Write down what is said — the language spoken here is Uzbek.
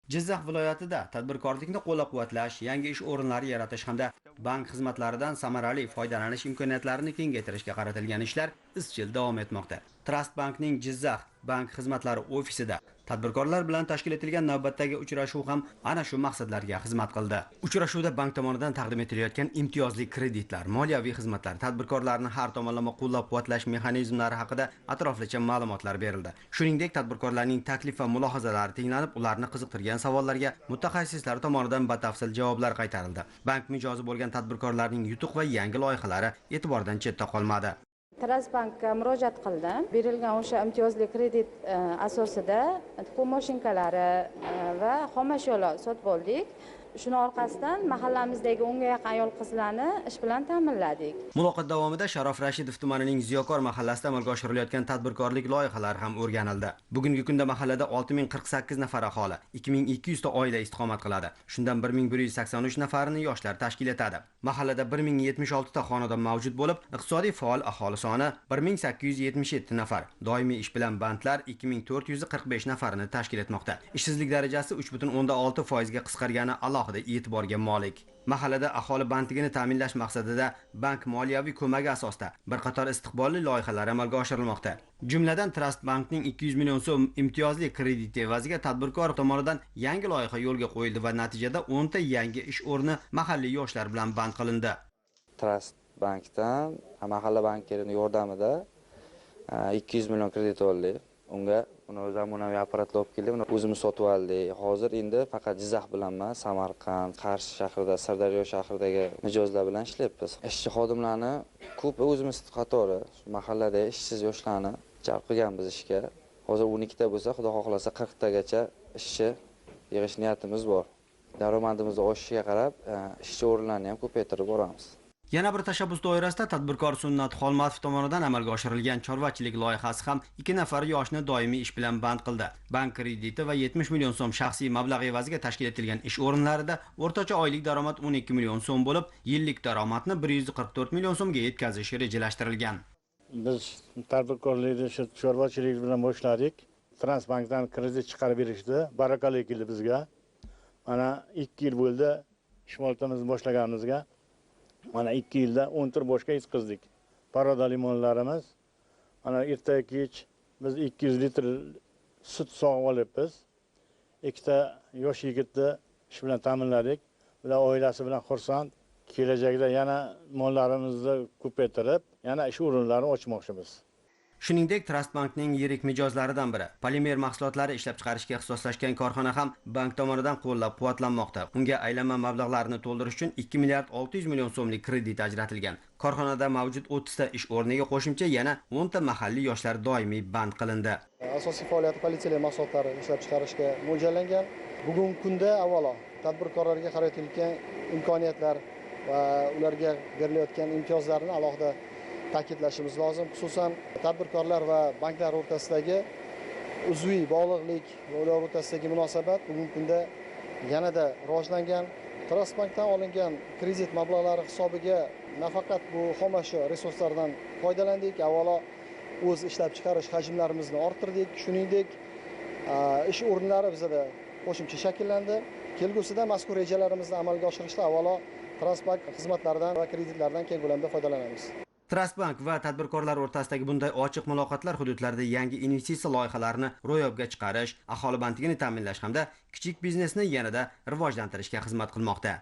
Jizzax viloyatida tadbirkorlikni qo'llab-quvvatlash, yangi ish o'rinlari yaratish hamda bank xizmatlaridan samarali foydalanish imkoniyatlarini kengaytirishga qaratilgan ishlar izchil davom etmoqda. Trust Bankning Jizzax bank xizmatlari ofisida tadbirkorlar bilan tashkil etilgan navbatdagi uchrashuv ham ana shu maqsadlarga xizmat qildi. Uchrashuvda bank tomonidan taqdim etilayotgan imtiyozli kreditlar, moliyaviy xizmatlar, tadbirkorlarni har tomonlama qo'llab-quvvatlash mexanizmlari haqida atroflicha ma'lumotlar berildi. Shuningdek, tadbirkorlarning taklif va mulohazalari tinglanib, ularni qiziqtirgan savollarga mutaxassislar tomonidan batafsil javoblar qaytarildi. Bank mijozi bo'lgan tadbirkorlarning yutuq va yangi loyihalari e'tibordan chetda qolmadi. Transbankka murojaat qildim. Berilgan o'sha imtiyozli kredit asosida tiquv mashinkalari va xomashyolar sotib oldik. Shuning orqasidan mahallamizdagi 10 ga yaqin ayol qizlarni ish bilan ta'minladik. Muloqot davomida Sharof Rashidov tumanining Ziyokor mahallasida amalga oshirilayotgan tadbirkorlik loyihalari ham o'rganildi. Bugungi kunda mahallada 6048 nafar aholi, 2200 ta oila istiqomat qiladi. Shundan 1183 nafarini yoshlar tashkil etadi. Mahallada 1076 ta xonadon mavjud bo'lib, iqtisodiy faol aholi soni 1877 nafar. Doimiy ish bilan bandlar 2445 nafarini tashkil etmoqda. Ishsizlik darajasi 3.6% ga qisqargani alohida e'tiborga molik. Mahallada aholi bandligini ta'minlash maqsadida bank moliyaviy ko'magi asosida bir qator istiqbolli loyihalar amalga oshirilmoqda. Jumladan Trust Bankning 200 million so'm imtiyozli kredit evaziga tadbirkor tomonidan yangi loyiha yo'lga qo'yildi va natijada 10 ta yangi ish o'rni mahalliy yoshlar bilan band qilindi. Trust Bankdan mahalla bankerining yordamida 200 million kredit oldik. Unga zamonaviy apparatlar olib keldik. O'zimiz sotib oldik. Hozir endi faqat Jizzax bilan emas, Samarqand, Qarshi shahrida, Sirdaryo shahridagi mijozlar bilan ishlayapmiz. Ishchi xodimlarni ko'p o'zimiz qatori mahallada ishsiz yoshlarni jalb qilganmiz ishga. Hozir 12 ta bo'lsa, xudo xohlasa 40 tagacha ishchi yig'ish niyatimiz bor. Daromadimizni oshishiga qarab, ishchi o'rinlarni ham ko'paytirib boramiz. Yana bir tashabbus doirasida tadbirkor Sunnat Xolmatov tomonidan amalga oshirilgan chorvachilik loyihasi ham 2 nafar yoshni doimiy ish bilan band qildi. Bank krediti va 70 million so'm shaxsiy mablag' evaziga tashkil etilgan ish o'rinlarida o'rtacha oylik daromad 12 million so'm bo'lib, yillik daromadni 144 million so'mga yetkazish rejalashtirilgan. Biz tadbirkorlikni shu chorvachilik bilan boshladik. Transbankdan kredit chiqarib berishdi. Barakali keldi bizga. Mana 2 yil bo'ldi ish faoliyatimizni boshlaganimizga. Mana 2 yilda 14 boshqa yetkazdik. Paroda limonlarimiz. Mana erta kech biz 200 litr sut sog'ib olyapmiz. Ikkita yosh yigitni ish bilan ta'minladik. Ular oilasi bilan xursand. Kelajakda yana mollarimizni ko'paytirib, yana ish o'rinlari ochmoqchimiz. Shuningdek, Trust Bankning yirik mijozlaridan biri polimer mahsulotlari ishlab chiqarishga ixtisoslashgan korxona ham bank tomonidan qo'llab-quvvatlanmoqda. Unga aylanma mablag'larni to'ldirish uchun 2 milliard 600 million so'mlik kredit ajratilgan. Korxonada mavjud 30 ta ish o'rniga qo'shimcha yana 10 ta mahalliy yoshlar doimiy band qilindi. Asosiy faoliyati polietilen mahsulotlari ishlab chiqarishga mo'ljallangan. Bugungi kunda avvalo tadbirkorlarga qaratilayotgan imkoniyatlar va ularga berilayotgan imtiyozlarni alohida ta'kidlashimiz lozim. Xususan tadbirkorlar va banklar o'rtasidagi uzviy bog'liqlik va ular o'rtasidagi munosabat bugungi kunda yanada rivojlangan. Trust Bankdan olingan kredit mablag'lari hisobiga nafaqat bu xomashyo resurslardan foydalandik, avvalo o'z ishlab chiqarish hajmlarimizni orttirdik. Shuningdek, ish o'rinlari bizda qo'shimcha shakllandi. Kelgusida mazkur rejalarimizni amalga oshirishda avvalo Trust Bank xizmatlaridan va kreditlardan keng ko'lamda foydalanamiz. Trust Bank va tadbirkorlar o'rtasidagi bunday ochiq muloqotlar hududlarda yangi investitsiya loyihalarini ro'yobga chiqarish, aholi bandligini ta'minlash hamda kichik biznesni yanada rivojlantirishga xizmat qilmoqda.